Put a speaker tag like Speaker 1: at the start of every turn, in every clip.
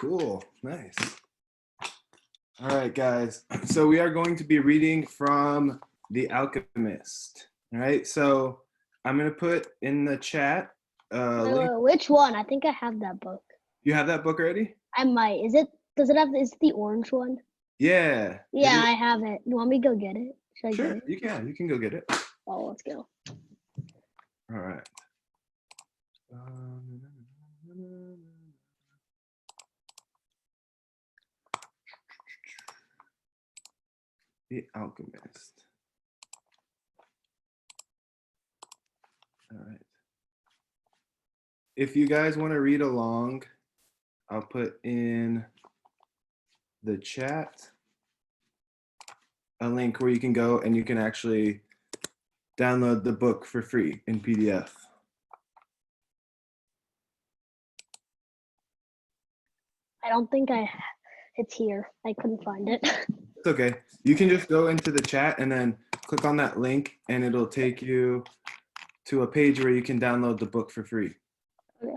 Speaker 1: Cool. Nice. All right, guys. So we are going to be reading from The Alchemist. All right. So I'm going to put in the chat a link.
Speaker 2: Which one? I think I have that book.
Speaker 1: You have that book already?
Speaker 2: I might. Is it the orange one?
Speaker 1: Yeah.
Speaker 2: Yeah, I have it. You want me to go get it? Should I
Speaker 1: Sure.
Speaker 2: get it?
Speaker 1: You can. You can go get it.
Speaker 2: Oh, let's go.
Speaker 1: All right. The Alchemist. All right. If you guys want to read along, I'll put in the chat a link where you can go and you can actually download the book for free in PDF.
Speaker 2: I don't think it's here. I couldn't find it.
Speaker 1: It's okay. You can just go into the chat and then click on that link and it'll take you to a page where you can download the book for free.
Speaker 2: Okay.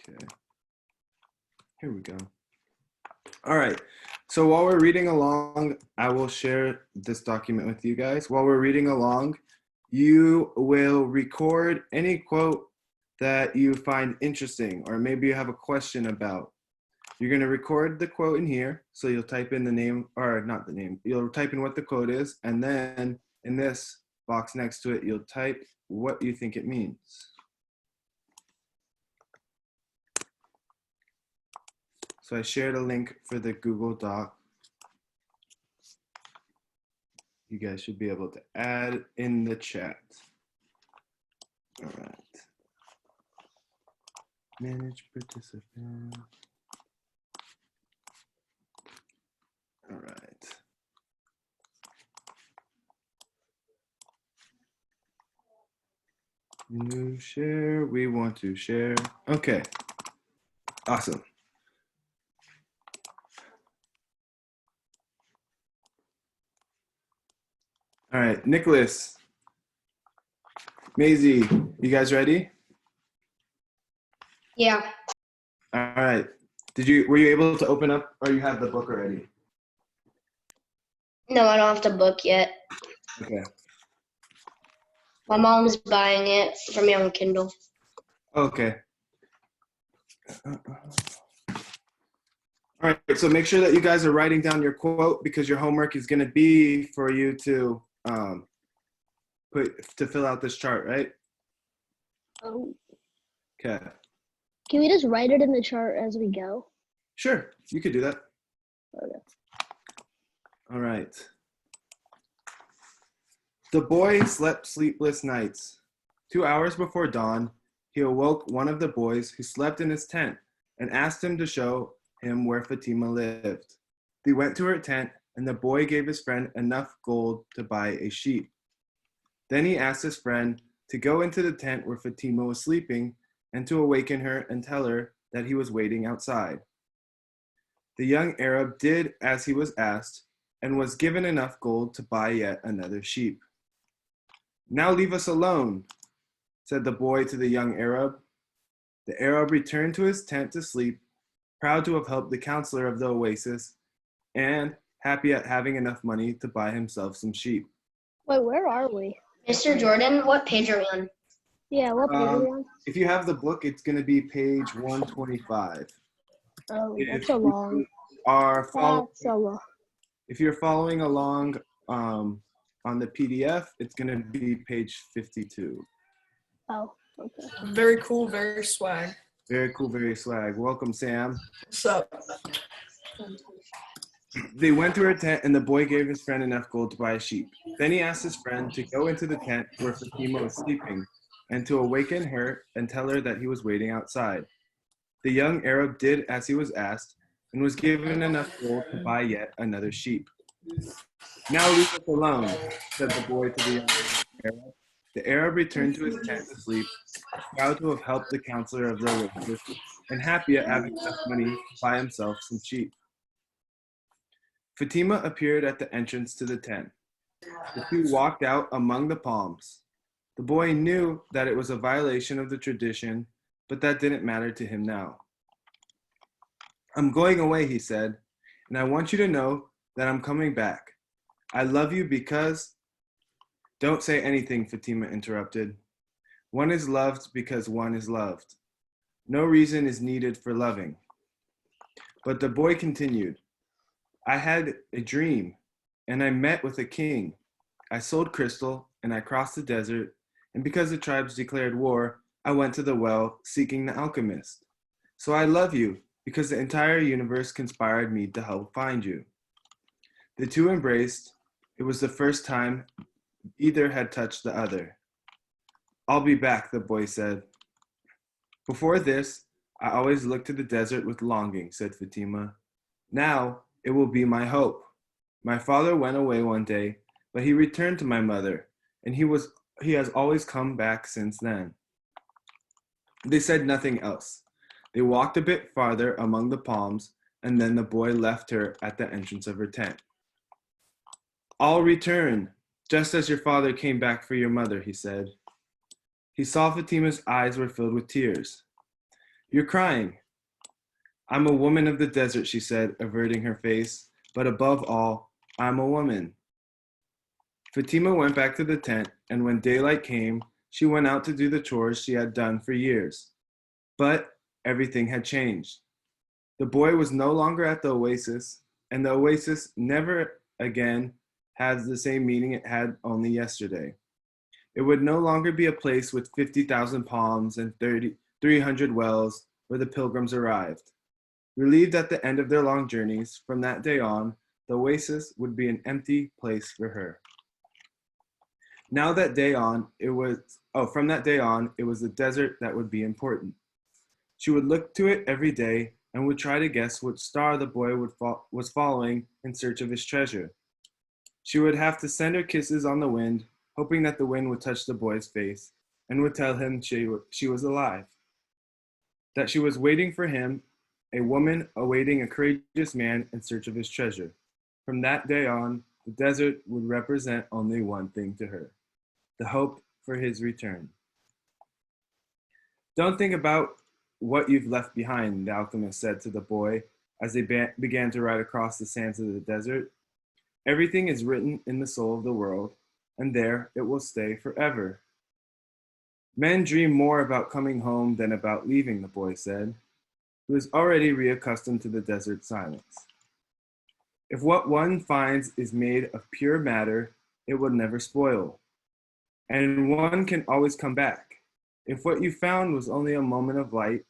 Speaker 1: Okay. Here we go. All right. So while we're reading along, I will share this document with you guys. While we're reading along, you will record any quote that you find interesting, or maybe you have a question about. You're going to record the quote in here. So you'll type in the name, or not the name, you'll type in what the quote is. And then in this box next to it, you'll type what you think it means. So I shared a link for the Google Doc. You guys should be able to add in the chat. All right. Manage participant. All right. New share, we want to share. Okay, awesome. All right, Nicholas, Maisie, you guys ready?
Speaker 3: Yeah.
Speaker 1: All right. Were you able to open up, or you have the book already?
Speaker 3: No, I don't have the book yet.
Speaker 1: Okay.
Speaker 3: My mom's buying it for me on Kindle.
Speaker 1: Okay. All right, so make sure that you guys are writing down your quote because your homework is going to be for you to fill out this chart, right?
Speaker 2: Oh.
Speaker 1: Okay.
Speaker 2: Can we just write it in the chart as we go?
Speaker 1: Sure, you could do that.
Speaker 2: Okay.
Speaker 1: All right. The boy slept sleepless nights. 2 hours before dawn, he awoke one of the boys who slept in his tent and asked him to show him where Fatima lived. They went to her tent, and the boy gave his friend enough gold to buy a sheep. Then he asked his friend to go into the tent where Fatima was sleeping and to awaken her and tell her that he was waiting outside. The young Arab did as he was asked and was given enough gold to buy yet another sheep. "Now leave us alone," said the boy to the young Arab. The Arab returned to his tent to sleep, proud to have helped the counselor of the oasis and happy at having enough money to buy himself some sheep.
Speaker 2: Wait, where are we?
Speaker 3: Mr. Jordan, what page are we on?
Speaker 2: Yeah, what page are we on?
Speaker 1: If you have the book, it's going to be page 125.
Speaker 2: Oh,
Speaker 1: If
Speaker 2: that's so long.
Speaker 1: you are
Speaker 2: That's so long.
Speaker 1: if you're following along on the PDF, it's going to be page 52.
Speaker 2: Oh, okay.
Speaker 4: Very cool, very swag.
Speaker 1: Very cool, very swag. Welcome, Sam.
Speaker 4: What's up?
Speaker 1: They went to her tent, and the boy gave his friend enough gold to buy a sheep. Then he asked his friend to go into the tent where Fatima was sleeping and to awaken her and tell her that he was waiting outside. The young Arab did as he was asked and was given enough gold to buy yet another sheep. "Now leave us alone," said the boy to the young Arab. The Arab returned to his tent to sleep, proud to have helped the counselor of the oasis and happy at having enough money to buy himself some sheep. Fatima appeared at the entrance to the tent. The two walked out among the palms. The boy knew that it was a violation of the tradition, but that didn't matter to him now. I'm going away, he said, and I want you to know that I'm coming back. I love you because... Don't say anything, Fatima interrupted. One is loved because one is loved. No reason is needed for loving. But the boy continued, I had a dream, and I met with a king. I sold crystal, and I crossed the desert, and because the tribes declared war, I went to the well seeking the alchemist. So I love you, because the entire universe conspired me to help find you. The two embraced. It was the first time either had touched the other. I'll be back, the boy said. Before this, I always looked to the desert with longing, said Fatima. Now it will be my hope. My father went away one day, but he returned to my mother, and he has always come back since then. They said nothing else. They walked a bit farther among the palms, and then the boy left her at the entrance of her tent. I'll return, just as your father came back for your mother, he said. He saw Fatima's eyes were filled with tears. You're crying. I'm a woman of the desert, she said, averting her face, but above all, I'm a woman. Fatima went back to the tent, and when daylight came, she went out to do the chores she had done for years. But everything had changed. The boy was no longer at the oasis, and the oasis never again had the same meaning it had only yesterday. It would no longer be a place with 50,000 palms and 300 wells where the pilgrims arrived. Relieved at the end of their long journeys, from that day on, the oasis would be an empty place for her. From that day on, it was the desert that would be important. She would look to it every day and would try to guess which star the boy was following in search of his treasure. She would have to send her kisses on the wind, hoping that the wind would touch the boy's face and would tell him she was alive, that she was waiting for him, a woman awaiting a courageous man in search of his treasure. From that day on, the desert would represent only one thing to her, the hope for his return. Don't think about what you've left behind, the alchemist said to the boy as they began to ride across the sands of the desert. Everything is written in the soul of the world, and there it will stay forever. Men dream more about coming home than about leaving, the boy said. He was already reaccustomed to the desert silence. If what one finds is made of pure matter, it will never spoil, and one can always come back. If what you found was only a moment of light,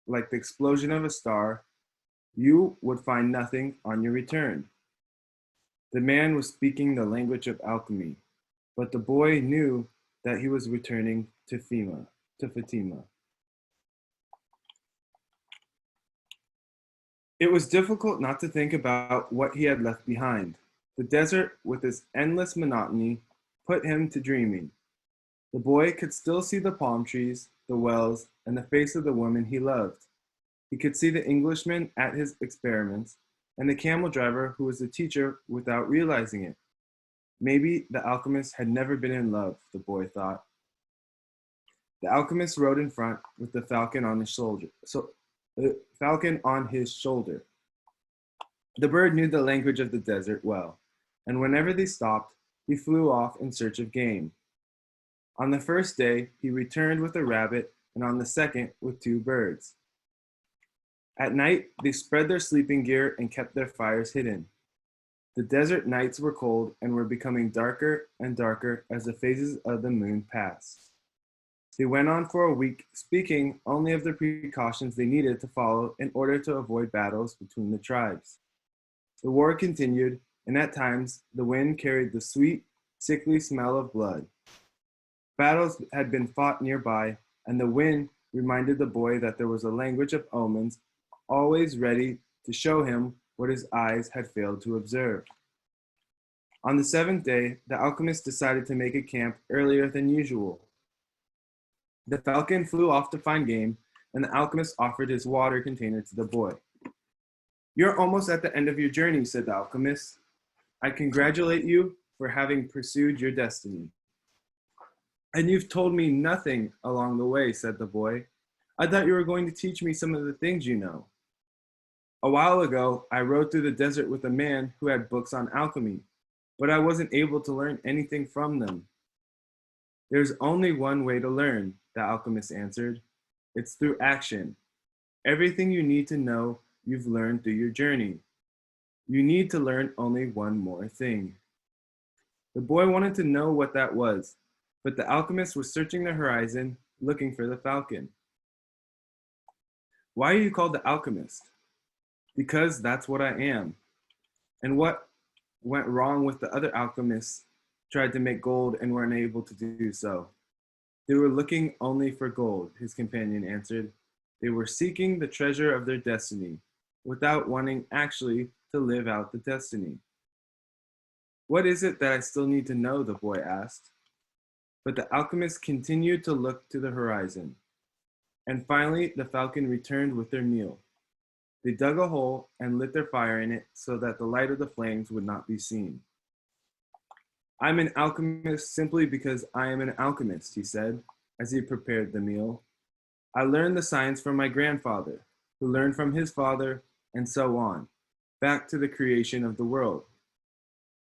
Speaker 1: like the explosion of a star, you would find nothing on your return. The man was speaking the language of alchemy, but the boy knew that he was returning to Fatima. It was difficult not to think about what he had left behind. The desert, with its endless monotony, put him to dreaming. The boy could still see the palm trees, the wells, and the face of the woman he loved. He could see the Englishman at his experiments, and the camel driver who was the teacher without realizing it. Maybe the alchemist had never been in love, the boy thought. The alchemist rode in front with the falcon on his shoulder. The bird knew the language of the desert well, and whenever they stopped, he flew off in search of game. On the first day, he returned with a rabbit, and on the second, with 2 birds. At night, they spread their sleeping gear and kept their fires hidden. The desert nights were cold and were becoming darker and darker as the phases of the moon passed. They went on for a week, speaking only of the precautions they needed to follow in order to avoid battles between the tribes. The war continued, and at times, the wind carried the sweet, sickly smell of blood. Battles had been fought nearby, and the wind reminded the boy that there was a language of omens always ready to show him what his eyes had failed to observe. On the 7th day, the alchemist decided to make a camp earlier than usual. The falcon flew off to find game, and the alchemist offered his water container to the boy. You're almost at the end of your journey, said the alchemist. I congratulate you for having pursued your destiny. And you've told me nothing along the way, said the boy. I thought you were going to teach me some of the things you know. A while ago, I rode through the desert with a man who had books on alchemy, but I wasn't able to learn anything from them. There's only one way to learn, the alchemist answered. It's through action. Everything you need to know, you've learned through your journey. You need to learn only one more thing. The boy wanted to know what that was, but the alchemist was searching the horizon, looking for the falcon. Why are you called the alchemist? Because that's what I am. And what went wrong with the other alchemists tried to make gold and were unable to do so? They were looking only for gold, his companion answered. They were seeking the treasure of their destiny, without wanting actually to live out the destiny. What is it that I still need to know? The boy asked. But the alchemist continued to look to the horizon. And finally, the falcon returned with their meal. They dug a hole and lit their fire in it so that the light of the flames would not be seen. I'm an alchemist simply because I am an alchemist, he said, as he prepared the meal. I learned the science from my grandfather, who learned from his father, and so on, back to the creation of the world.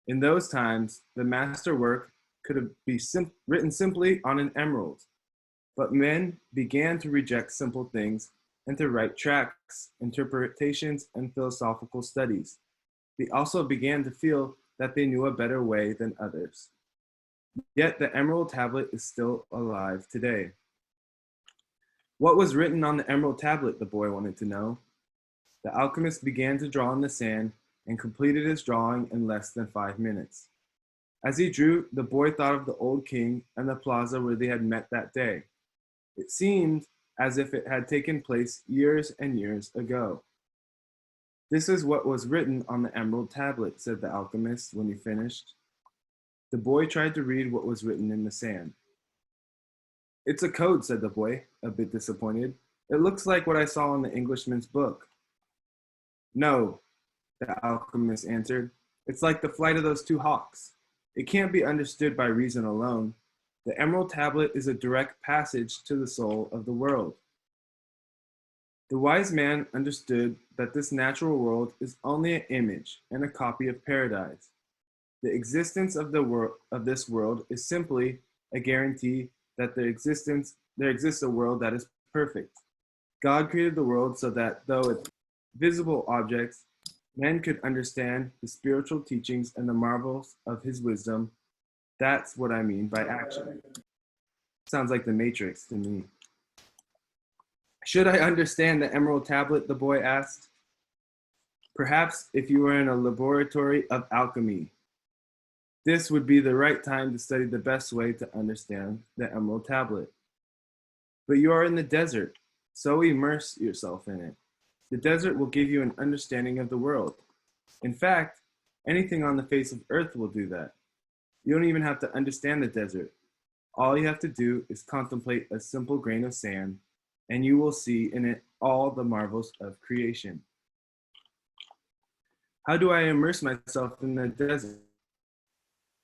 Speaker 1: In those times, the master work could be written simply on an emerald, but men began to reject simple things and to write tracts, interpretations, and philosophical studies. They also began to feel that they knew a better way than others. Yet the emerald tablet is still alive today. What was written on the emerald tablet? The boy wanted to know. The alchemist began to draw in the sand and completed his drawing in less than 5 minutes. As he drew, the boy thought of the old king and the plaza where they had met that day. It seemed as if it had taken place years and years ago. This is what was written on the emerald tablet, said the alchemist when he finished. The boy tried to read what was written in the sand. It's a code, said the boy, a bit disappointed. It looks like what I saw in the Englishman's book. No, the alchemist answered. It's like the flight of those two hawks. It can't be understood by reason alone. The emerald tablet is a direct passage to the soul of the world. The wise man understood that this natural world is only an image and a copy of paradise. The existence of this world is simply a guarantee that there exists a world that is perfect. God created the world so that though it's visible objects, men could understand the spiritual teachings and the marvels of his wisdom. That's what I mean by action. Sounds like the Matrix to me. Should I understand the emerald tablet? The boy asked. Perhaps if you were in a laboratory of alchemy. This would be the right time to study the best way to understand the emerald tablet. But you are in the desert, so immerse yourself in it. The desert will give you an understanding of the world. In fact, anything on the face of earth will do that. You don't even have to understand the desert. All you have to do is contemplate a simple grain of sand, and you will see in it all the marvels of creation. How do I immerse myself in the desert?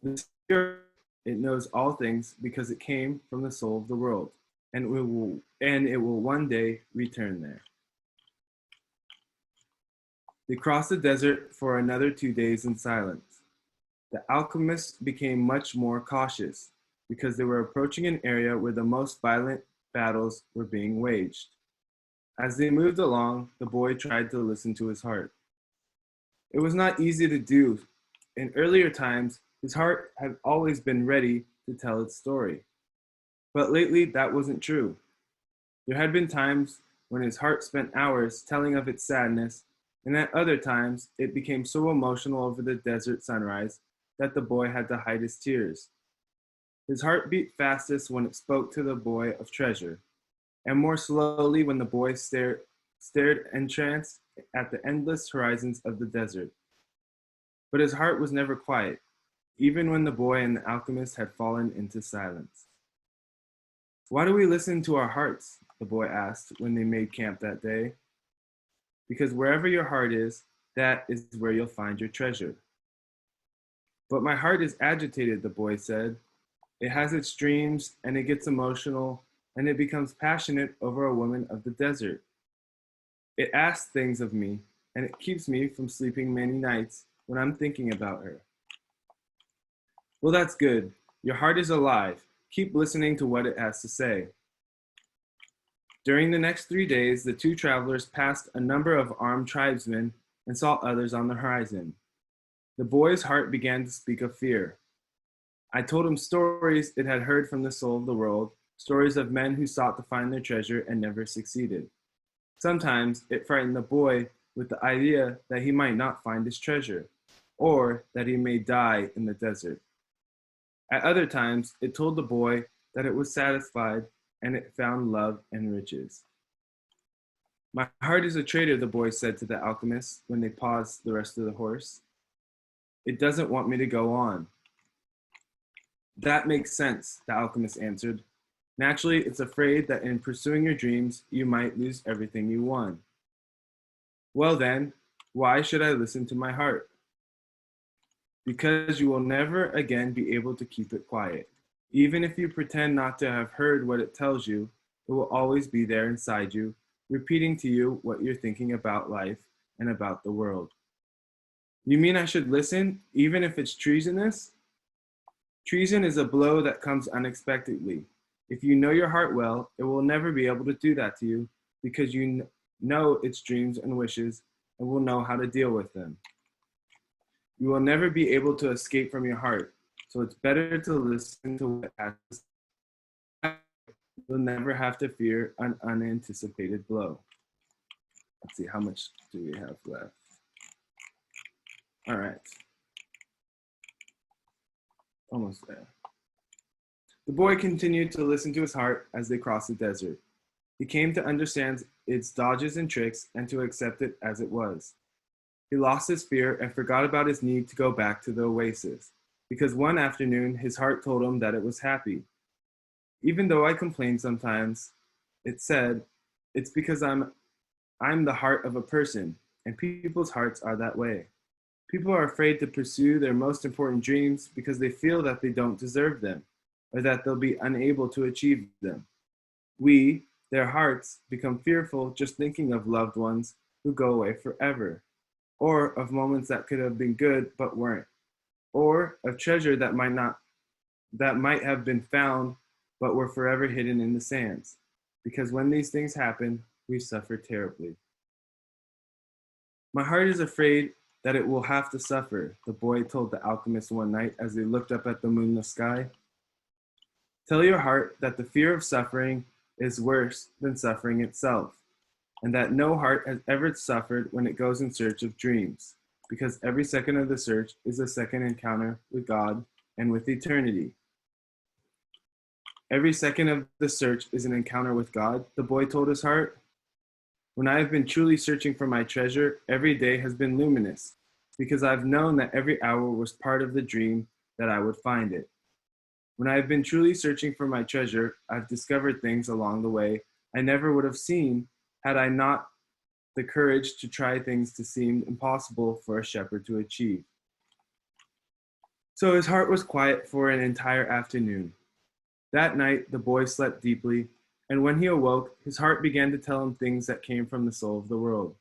Speaker 1: The spirit, it knows all things because it came from the soul of the world, and it will one day return there. They crossed the desert for another 2 days in silence. The alchemists became much more cautious because they were approaching an area where the most violent battles were being waged. As they moved along, the boy tried to listen to his heart. It was not easy to do. In earlier times, his heart had always been ready to tell its story. But lately, that wasn't true. There had been times when his heart spent hours telling of its sadness, and at other times, it became so emotional over the desert sunrise that the boy had to hide his tears. His heart beat fastest when it spoke to the boy of treasure, and more slowly when the boy stared entranced at the endless horizons of the desert. But his heart was never quiet, even when the boy and the alchemist had fallen into silence. Why do we listen to our hearts? The boy asked when they made camp that day. Because wherever your heart is, That is where you'll find your treasure. But my heart is agitated, the boy said. It has its dreams, and it gets emotional, and it becomes passionate over a woman of the desert. It asks things of me, and it keeps me from sleeping many nights when I'm thinking about her. Well, that's good. Your heart is alive. Keep listening to what it has to say. During the next 3 days, the two travelers passed a number of armed tribesmen and saw others on the horizon. The boy's heart began to speak of fear. I told him stories it had heard from the soul of the world, stories of men who sought to find their treasure and never succeeded. Sometimes it frightened the boy with the idea that he might not find his treasure, or that he may die in the desert. At other times, it told the boy that it was satisfied and it found love and riches. My heart is a traitor, the boy said to the alchemist when they paused the rest of the horse. It doesn't want me to go on. That makes sense, the alchemist answered. Naturally, it's afraid that in pursuing your dreams, you might lose everything you won. Well then, why should I listen to my heart? Because you will never again be able to keep it quiet. Even if you pretend not to have heard what it tells you, it will always be there inside you, repeating to you what you're thinking about life and about the world. You mean I should listen, even if it's treasonous? Treason is a blow that comes unexpectedly. If you know your heart well, it will never be able to do that to you because you know its dreams and wishes and will know how to deal with them. You will never be able to escape from your heart, so it's better to listen to what it has to say. You'll never have to fear an unanticipated blow. Let's see, how much do we have left? All right. Almost there. The boy continued to listen to his heart as they crossed the desert. He came to understand its dodges and tricks and to accept it as it was. He lost his fear and forgot about his need to go back to the oasis, because one afternoon his heart told him that it was happy. Even though I complain sometimes, it said, it's because I'm the heart of a person, and people's hearts are that way. People are afraid to pursue their most important dreams because they feel that they don't deserve them, or that they'll be unable to achieve them. We, their hearts, become fearful just thinking of loved ones who go away forever, or of moments that could have been good but weren't, or of treasure that might have been found but were forever hidden in the sands. Because when these things happen, we suffer terribly. My heart is afraid that it will have to suffer, the boy told the alchemist one night as they looked up at the moonless sky. Tell your heart that the fear of suffering is worse than suffering itself, and that no heart has ever suffered when it goes in search of dreams, because every second of the search is a second encounter with God and with eternity. Every second of the search is an encounter with God, the boy told his heart. When I have been truly searching for my treasure, every day has been luminous, because I've known that every hour was part of the dream that I would find it. When I have been truly searching for my treasure, I've discovered things along the way I never would have seen had I not the courage to try things that seemed impossible for a shepherd to achieve. So his heart was quiet for an entire afternoon. That night, the boy slept deeply, and when he awoke, his heart began to tell him things that came from the soul of the world.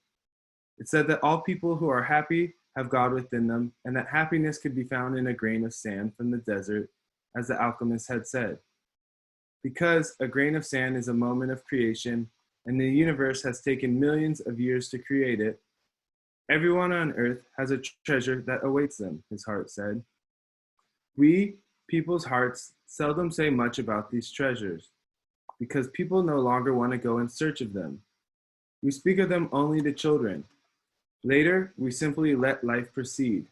Speaker 1: It said that all people who are happy have God within them, and that happiness could be found in a grain of sand from the desert, as the alchemist had said. Because a grain of sand is a moment of creation, and the universe has taken millions of years to create it, everyone on earth has a treasure that awaits them, his heart said. We, people's hearts, seldom say much about these treasures, because people no longer want to go in search of them. We speak of them only to children. Later, we simply let life proceed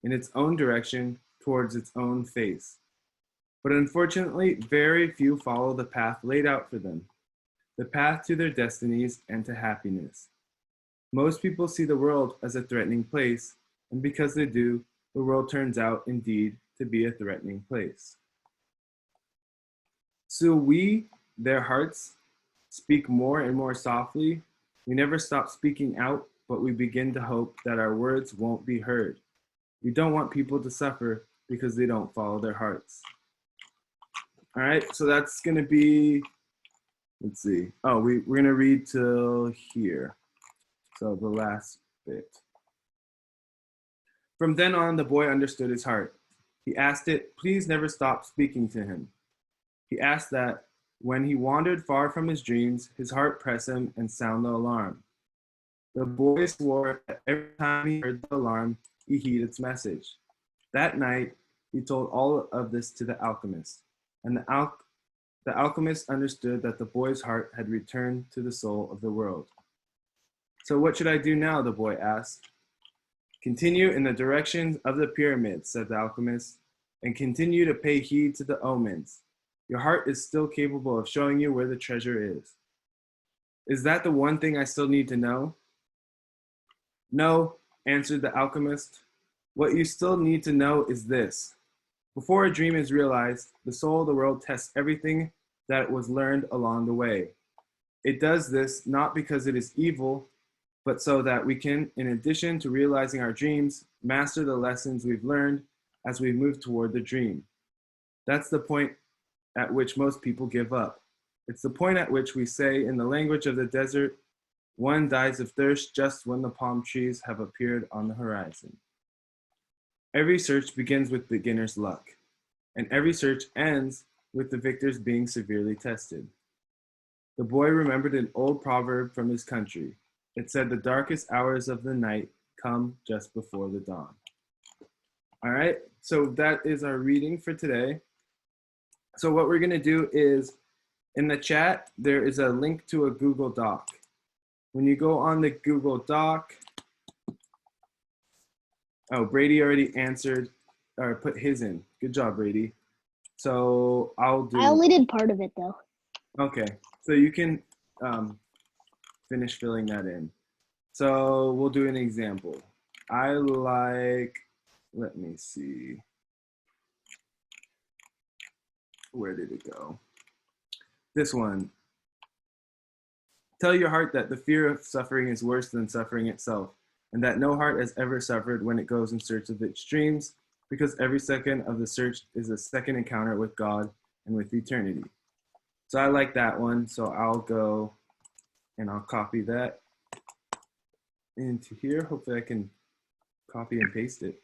Speaker 1: in its own direction towards its own face. But unfortunately, very few follow the path laid out for them, the path to their destinies and to happiness. Most people see the world as a threatening place, and because they do, the world turns out indeed to be a threatening place. So we, their hearts, speak more and more softly. We never stop speaking out but we begin to hope that our words won't be heard. We don't want people to suffer because they don't follow their hearts. All right, so that's going to be, let's see. Oh, we're going to read till here. So the last bit. From then on, the boy understood his heart. He asked it, please never stop speaking to him. He asked that when he wandered far from his dreams, his heart press him and sound the alarm. The boy swore that every time he heard the alarm, he heeded its message. That night, he told all of this to the alchemist, and the alchemist understood that the boy's heart had returned to the soul of the world. So what should I do now? The boy asked. Continue in the direction of the pyramids, said the alchemist, and continue to pay heed to the omens. Your heart is still capable of showing you where the treasure is. Is that the one thing I still need to know? No, answered the alchemist. What you still need to know is this. Before a dream is realized, the soul of the world tests everything that was learned along the way. It does this not because it is evil, but so that we can, in addition to realizing our dreams, master the lessons we've learned as we move toward the dream. That's the point at which most people give up. It's the point at which we say, in the language of the desert, one dies of thirst just when the palm trees have appeared on the horizon. Every search begins with beginner's luck, and every search ends with the victors being severely tested. The boy remembered an old proverb from his country. It said, the darkest hours of the night come just before the dawn. All right, so that is our reading for today. So what we're gonna do is, in the chat, there is a link to a Google Doc. When you go on the Google Doc, oh, Brady already answered, or put his in. Good job, Brady. So I'll do.
Speaker 2: I only did part of it though.
Speaker 1: Okay, so you can finish filling that in. So we'll do an example. I like, let me see. Where did it go? This one. Tell your heart that the fear of suffering is worse than suffering itself, and that no heart has ever suffered when it goes in search of its dreams, because every second of the search is a second encounter with God and with eternity. So I like that one, so I'll go and I'll copy that into here. Hopefully I can copy and paste it.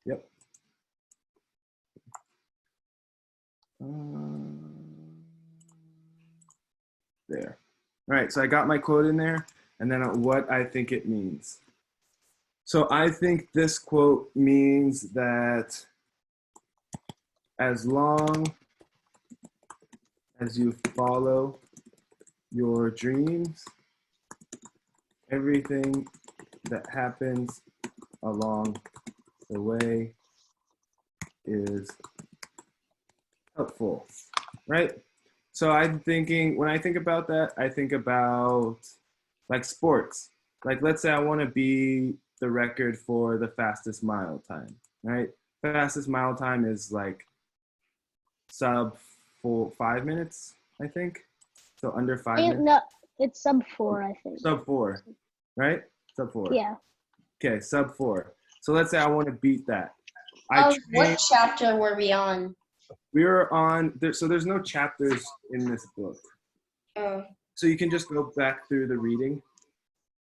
Speaker 1: Yep. There. All right, so I got my quote in there, and then what I think it means. So I think this quote means that as long as you follow your dreams, everything that happens along the way is helpful, right? So I'm thinking, when I think about that, I think about like sports. Like let's say I want to be the record for the fastest mile time, right? Fastest mile time is like sub 5 minutes, I think. So under 5 minutes.
Speaker 2: No, it's sub 4, I think.
Speaker 1: Sub 4, right? Sub 4.
Speaker 2: Yeah.
Speaker 1: Okay, sub 4. So let's say I want to beat that.
Speaker 3: What chapter were we on?
Speaker 1: We were on, so there's no chapters in this book.
Speaker 3: Oh.
Speaker 1: So you can just go back through the reading.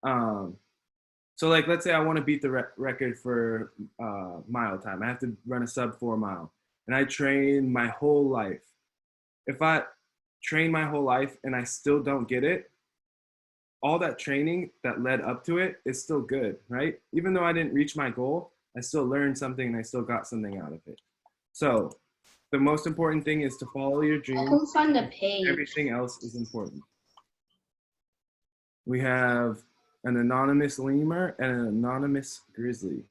Speaker 1: So like, let's say I want to beat the record for mile time. I have to run a sub 4 mile. And I train my whole life. If I train my whole life and I still don't get it, all that training that led up to it is still good, right? Even though I didn't reach my goal, I still learned something and I still got something out of it. So the most important thing is to follow your
Speaker 3: I
Speaker 1: dreams.
Speaker 3: can find the page.
Speaker 1: Everything else is important. We have an anonymous lemur and an anonymous grizzly.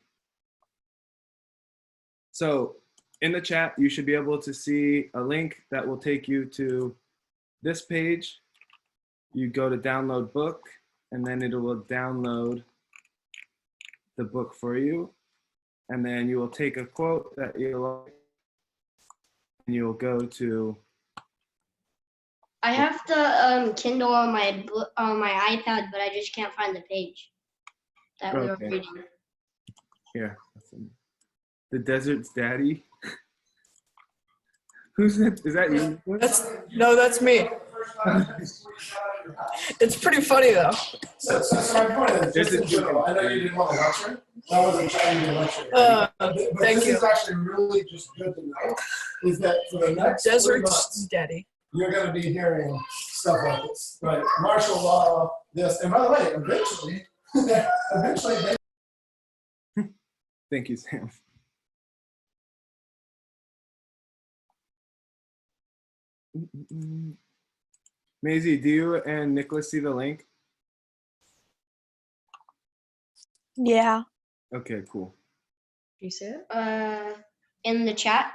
Speaker 1: So in the chat, you should be able to see a link that will take you to this page. You go to download book, and then it will download the book for you. And then you will take a quote that you like, and you'll go to
Speaker 3: I have the Kindle on my iPad, but I just can't find the page that we were
Speaker 1: Okay.
Speaker 3: reading.
Speaker 1: Here. The Desert's Daddy. Who's that? Is that you?
Speaker 4: That's me. It's pretty funny though.
Speaker 5: So my point is, just in general, I know you didn't want to lecture. I wasn't trying to lecture. But
Speaker 4: Thank
Speaker 5: this
Speaker 4: you.
Speaker 5: is actually really just good to know. Is that for the next 3
Speaker 4: Desert's
Speaker 5: months,
Speaker 4: Daddy.
Speaker 5: you're going to be hearing stuff like this, right? Martial law, this, and by the way, eventually, they
Speaker 1: Thank you, Sam. Maisie, do you and Nicholas see the link?
Speaker 2: Yeah.
Speaker 1: Okay, cool.
Speaker 6: Do you see it?
Speaker 3: In the chat?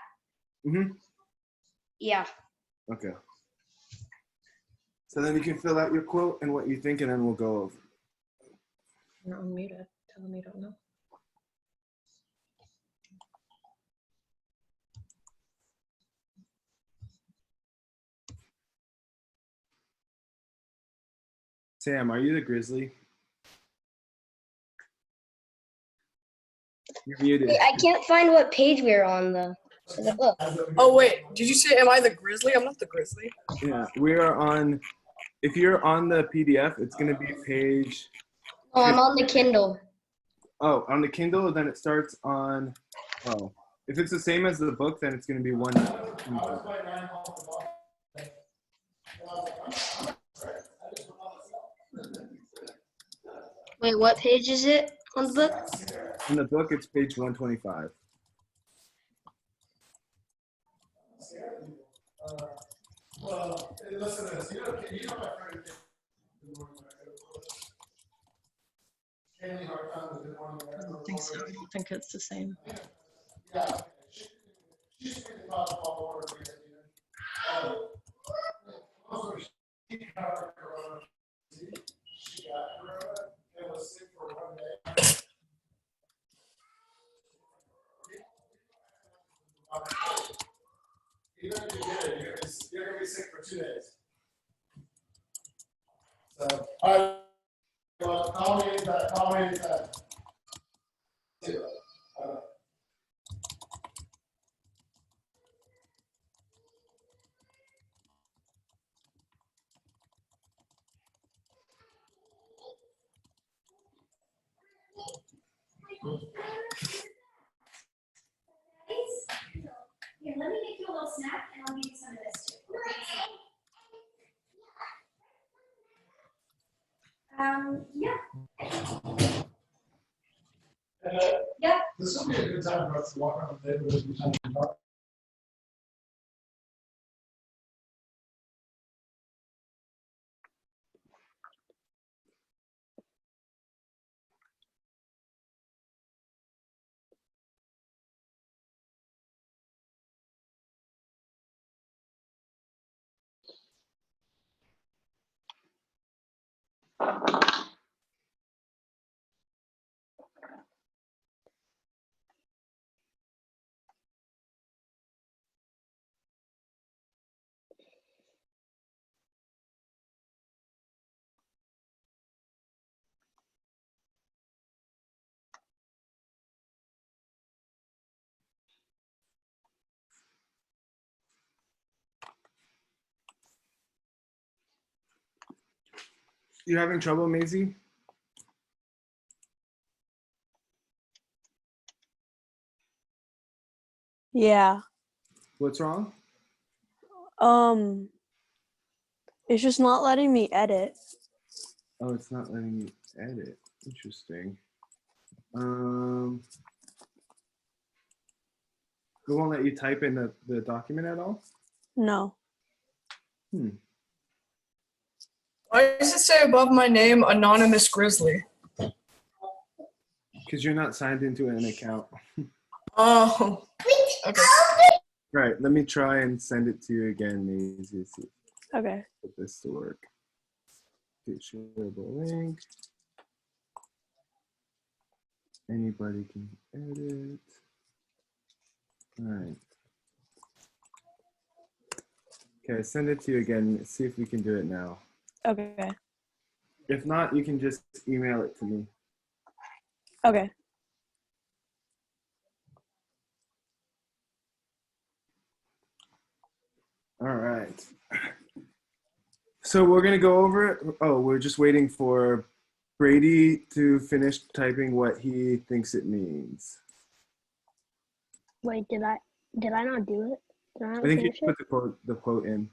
Speaker 1: Mm-hmm.
Speaker 3: Yeah.
Speaker 1: Okay. So then you can fill out your quote and what you think, and then we'll go over.
Speaker 6: You're unmuted. Tell them you don't know.
Speaker 1: Sam, are you the grizzly? You're muted.
Speaker 3: Wait, I can't find what page we're on though. Look.
Speaker 4: Oh wait, did you say am I the grizzly? I'm not the grizzly.
Speaker 1: Yeah, we are on. If you're on the PDF, it's going to be page.
Speaker 3: Oh, I'm on the Kindle.
Speaker 1: Oh, on the Kindle, then it starts on. Oh, if it's the same as the book, then it's going to be one.
Speaker 3: Wait, what page is it on the book?
Speaker 1: In the book, it's page 125.
Speaker 5: well, listen to this. You know my friend. Kaylee Hartman, the good one.
Speaker 6: I don't think so. I don't think it's the same.
Speaker 5: Yeah. She's speaking about all over again. Also, she got corona. She got corona and was sick for 1 day. Even if you get it, you're going to be sick for 2 days. So, all right. Well, call me anytime. Call me anytime.
Speaker 7: Here, let me make you a little snack and I'll give you some of this too. Yeah. Yeah.
Speaker 5: This will be a good time for us to walk around the neighborhood and talk.
Speaker 1: You having trouble, Maisie?
Speaker 2: Yeah.
Speaker 1: What's wrong?
Speaker 2: It's just not letting me edit.
Speaker 1: Oh, it's not letting me edit. Interesting. It won't let you type in the document at all?
Speaker 2: No.
Speaker 4: Why does it say above my name, anonymous grizzly?
Speaker 1: Because you're not signed into an account.
Speaker 4: Oh. Okay.
Speaker 1: Right, let me try and send it to you again, Maisie. See
Speaker 2: Okay.
Speaker 1: if this to work. Okay, shareable link. Anybody can edit. All right. Okay, send it to you again. See if we can do it now.
Speaker 8: Okay.
Speaker 1: If not, you can just email it to me.
Speaker 8: Okay.
Speaker 1: All right. So we're going to go over it. Oh, we're just waiting for Brady to finish typing what he thinks it means.
Speaker 2: Wait, did I not do it? Did I not
Speaker 1: I think you
Speaker 2: finish it?
Speaker 1: put the quote in,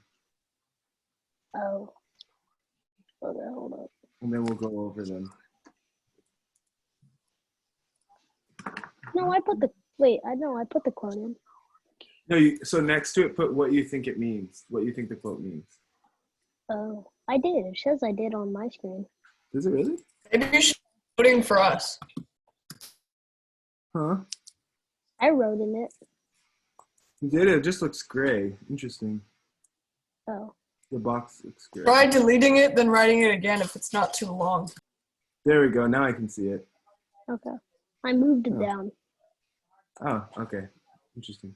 Speaker 2: Oh. Okay, hold up.
Speaker 1: and then we'll go over them.
Speaker 2: No, I put the quote in.
Speaker 1: No, so next to it, put what you think it means, what you think the quote means.
Speaker 2: Oh, I did. It says I did on my screen.
Speaker 1: Does it really?
Speaker 4: Maybe you should be voting for us.
Speaker 1: Huh?
Speaker 2: I wrote in it.
Speaker 1: You did it. It just looks gray. Interesting.
Speaker 2: Oh.
Speaker 1: The box looks gray.
Speaker 4: Try deleting it, then writing it again if it's not too long.
Speaker 1: There we go. Now I can see it.
Speaker 2: Okay. I moved it
Speaker 1: Oh.
Speaker 2: down.
Speaker 1: Oh, okay. Interesting.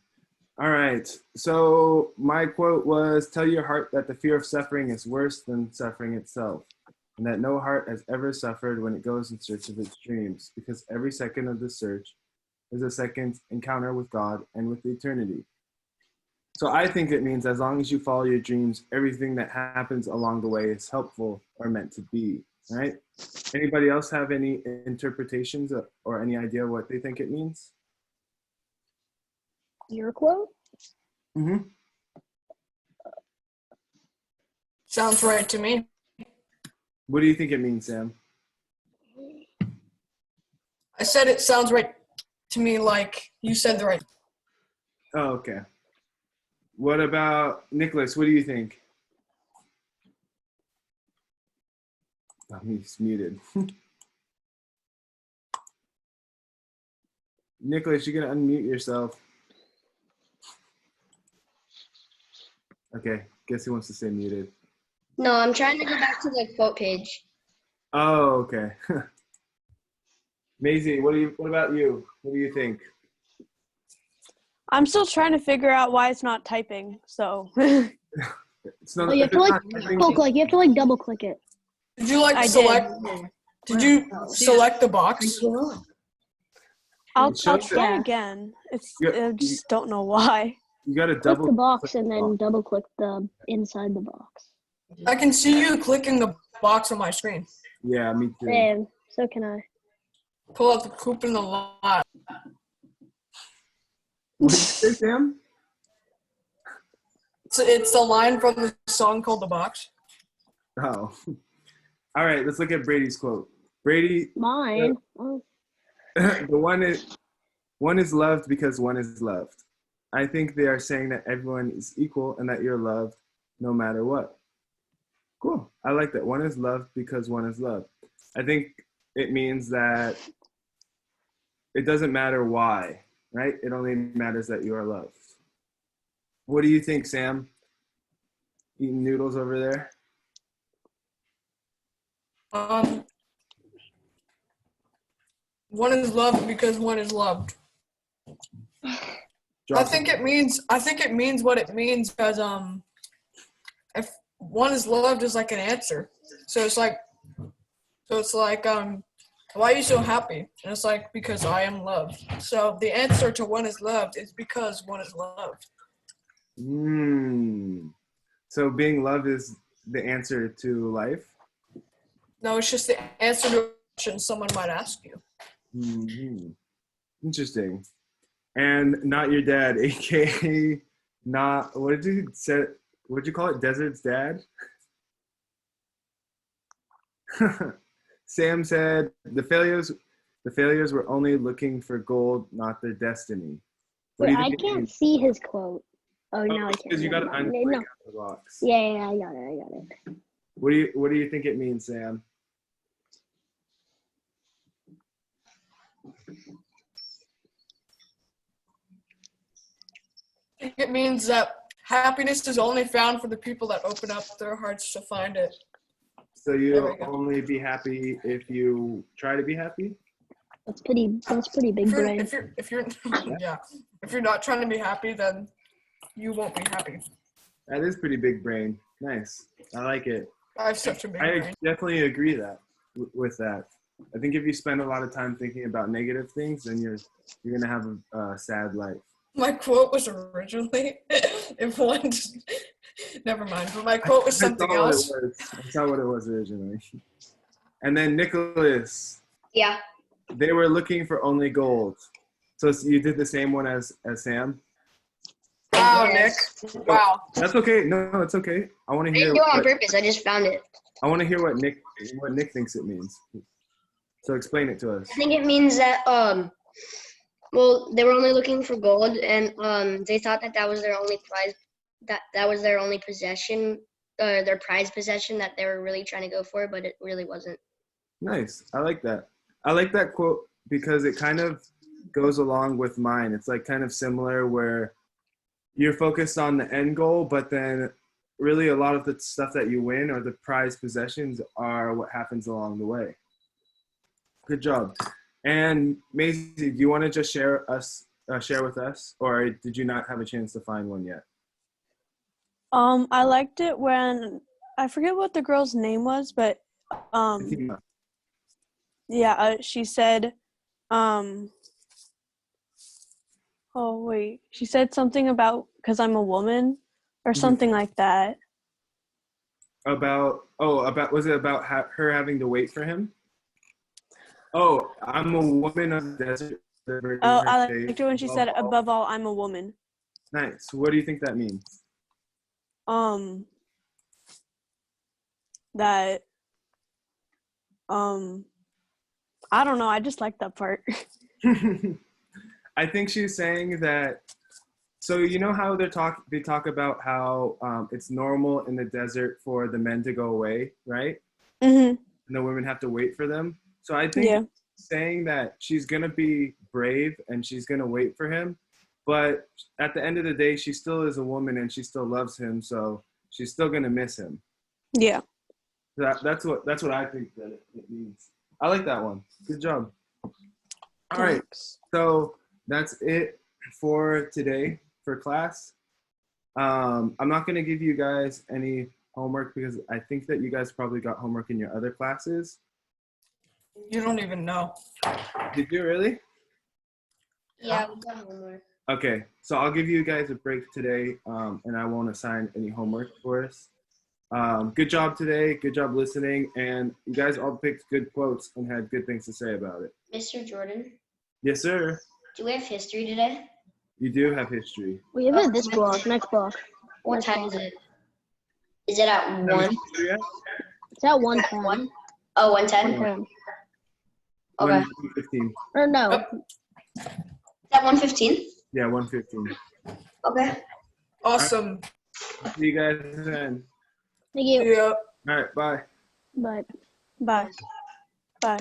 Speaker 1: All right. So my quote was, tell your heart that the fear of suffering is worse than suffering itself, and that no heart has ever suffered when it goes in search of its dreams, because every second of the search is a second encounter with God and with eternity. So I think it means as long as you follow your dreams, everything that happens along the way is helpful or meant to be, right? Anybody else have any interpretations or any idea what they think it means?
Speaker 2: Your quote?
Speaker 1: Mm-hmm.
Speaker 4: Sounds right to me.
Speaker 1: What do you think it means, Sam?
Speaker 4: I said it sounds right to me like you said the right.
Speaker 1: Oh, okay. What about Nicholas? What do you think? Oh, he's muted. Nicholas, you're gonna unmute yourself. Okay, guess he wants to stay muted.
Speaker 3: No, I'm trying to go back to the quote page.
Speaker 1: Oh, okay. Maisie, what about you? What do you think?
Speaker 8: I'm still trying to figure out why it's not typing. So
Speaker 1: It's not,
Speaker 2: Oh, you have
Speaker 1: if
Speaker 2: to
Speaker 1: it's
Speaker 2: like
Speaker 1: not typing-
Speaker 2: double click. You have to like double click it.
Speaker 4: Did you like
Speaker 8: I
Speaker 4: select? Did you
Speaker 3: Oh,
Speaker 4: select the box?
Speaker 8: I'll
Speaker 1: It shows
Speaker 8: try
Speaker 2: it.
Speaker 8: again.
Speaker 1: Yeah,
Speaker 8: I just don't know why.
Speaker 1: You gotta
Speaker 2: Click
Speaker 1: double
Speaker 2: the box
Speaker 1: click
Speaker 2: and
Speaker 1: the
Speaker 2: then
Speaker 1: box.
Speaker 2: double click the inside the box.
Speaker 4: I can see you clicking the box on my screen.
Speaker 1: Yeah, me too.
Speaker 2: Same. So can I.
Speaker 4: Pull out the poop in the lot.
Speaker 1: What did you say, Sam?
Speaker 4: It's the line from the song called The Box.
Speaker 1: Oh. All right, let's look at Brady's quote. Brady,
Speaker 2: Mine. Oh,
Speaker 1: the one is loved because one is loved. I think they are saying that everyone is equal and that you're loved no matter what. Cool. I like that. One is loved because one is loved. I think it means that it doesn't matter why, right? It only matters that you are loved. What do you think, Sam? Eating noodles over there?
Speaker 4: One is loved because one is loved. I think it means what it means because if one is loved is like an answer. So it's like why are you so happy? And it's like because I am loved. So the answer to one is loved is because one is loved.
Speaker 1: So being loved is the answer to life?
Speaker 4: No, it's just the answer to a question someone might ask you.
Speaker 1: Interesting. And not your dad, aka not what did you call it? Desert's dad? Sam said the failures were only looking for gold, not their destiny. What do
Speaker 2: wait,
Speaker 1: you
Speaker 2: I
Speaker 1: think it
Speaker 2: can't
Speaker 1: means?
Speaker 2: see his quote. Oh, no, I can't.
Speaker 1: Because you got to
Speaker 2: Never mind.
Speaker 1: unclick
Speaker 2: No.
Speaker 1: out the box.
Speaker 2: Yeah, I got it.
Speaker 1: What do you think it means, Sam?
Speaker 4: I think it means that happiness is only found for the people that open up their hearts to find it.
Speaker 1: So
Speaker 4: There
Speaker 1: you'll
Speaker 4: we go.
Speaker 1: only be happy if you try to be happy?
Speaker 2: That's pretty big brain.
Speaker 4: If you're yeah, if you're not trying to be happy, then you won't be happy.
Speaker 1: That is pretty big brain. Nice. I like it.
Speaker 4: I have such a big
Speaker 1: I
Speaker 4: brain.
Speaker 1: definitely agree with that. I think if you spend a lot of time thinking about negative things, then you're gonna have a sad life.
Speaker 4: My quote was originally, if one, never mind. But my quote was something else.
Speaker 1: I saw what it was originally. And then Nicholas,
Speaker 3: Yeah.
Speaker 1: they were looking for only gold. So you did the same one as Sam.
Speaker 4: Wow, Nick. Wow.
Speaker 1: That's okay. No, it's okay. I want to
Speaker 3: I
Speaker 1: hear.
Speaker 3: didn't do it on purpose. I just found it.
Speaker 1: I want to hear what Nick thinks it means. So explain it to us.
Speaker 3: I think it means that well, they were only looking for gold, and they thought that was their only prize, that was their only possession, their prized possession that they were really trying to go for, but it really wasn't.
Speaker 1: Nice. I like that. I like that quote because it kind of goes along with mine. It's like kind of similar where you're focused on the end goal, but then really a lot of the stuff that you win or the prized possessions are what happens along the way. Good job. And Maisie, do you want to just share with us, or did you not have a chance to find one yet?
Speaker 8: I liked it when I forget what the girl's name was, but yeah, she said, oh wait, she said something about because I'm a woman or something like that.
Speaker 1: Was it about her having to wait for him? Oh, I'm a woman of the desert.
Speaker 8: Oh, I liked it when she said, above all, I'm a woman.
Speaker 1: Nice. What do you think that means?
Speaker 8: That, I don't know. I just like that part.
Speaker 1: I think she's saying that, so you know how they talk about how it's normal in the desert for the men to go away, right?
Speaker 8: Mm-hmm.
Speaker 1: And the women have to wait for them. So I think saying that she's going to be brave and she's going to wait for him, but at the end of the day, she still is a woman and she still loves him, so she's still going to miss him.
Speaker 8: Yeah.
Speaker 1: That's what I think that it means. I like that one. Good job. All right. So that's it for today for class. I'm not going to give you guys any homework because I think that you guys probably got homework in your other classes.
Speaker 4: You don't even know.
Speaker 1: Did you really?
Speaker 3: Yeah, we got homework.
Speaker 1: Okay, so I'll give you guys a break today, and I won't assign any homework for us. Good job today. Good job listening, and you guys all picked good quotes and had good things to say about it.
Speaker 3: Mr. Jordan,
Speaker 1: Yes, sir.
Speaker 3: do we have history today?
Speaker 1: You do have history.
Speaker 2: We have it this block, next block.
Speaker 3: What
Speaker 2: Next
Speaker 3: time
Speaker 2: block.
Speaker 3: is it? Is it at 1?
Speaker 2: It's at 1:10.
Speaker 3: 1? Oh, 1:10?
Speaker 2: 1:10.
Speaker 3: Okay.
Speaker 1: 1:15.
Speaker 2: Or no.
Speaker 3: Is that 1:15?
Speaker 1: Yeah, 1:15.
Speaker 3: Okay.
Speaker 4: Awesome.
Speaker 1: See you guys then.
Speaker 2: Thank you.
Speaker 4: Yeah.
Speaker 1: All right, bye.
Speaker 2: Bye.
Speaker 8: Bye. Bye.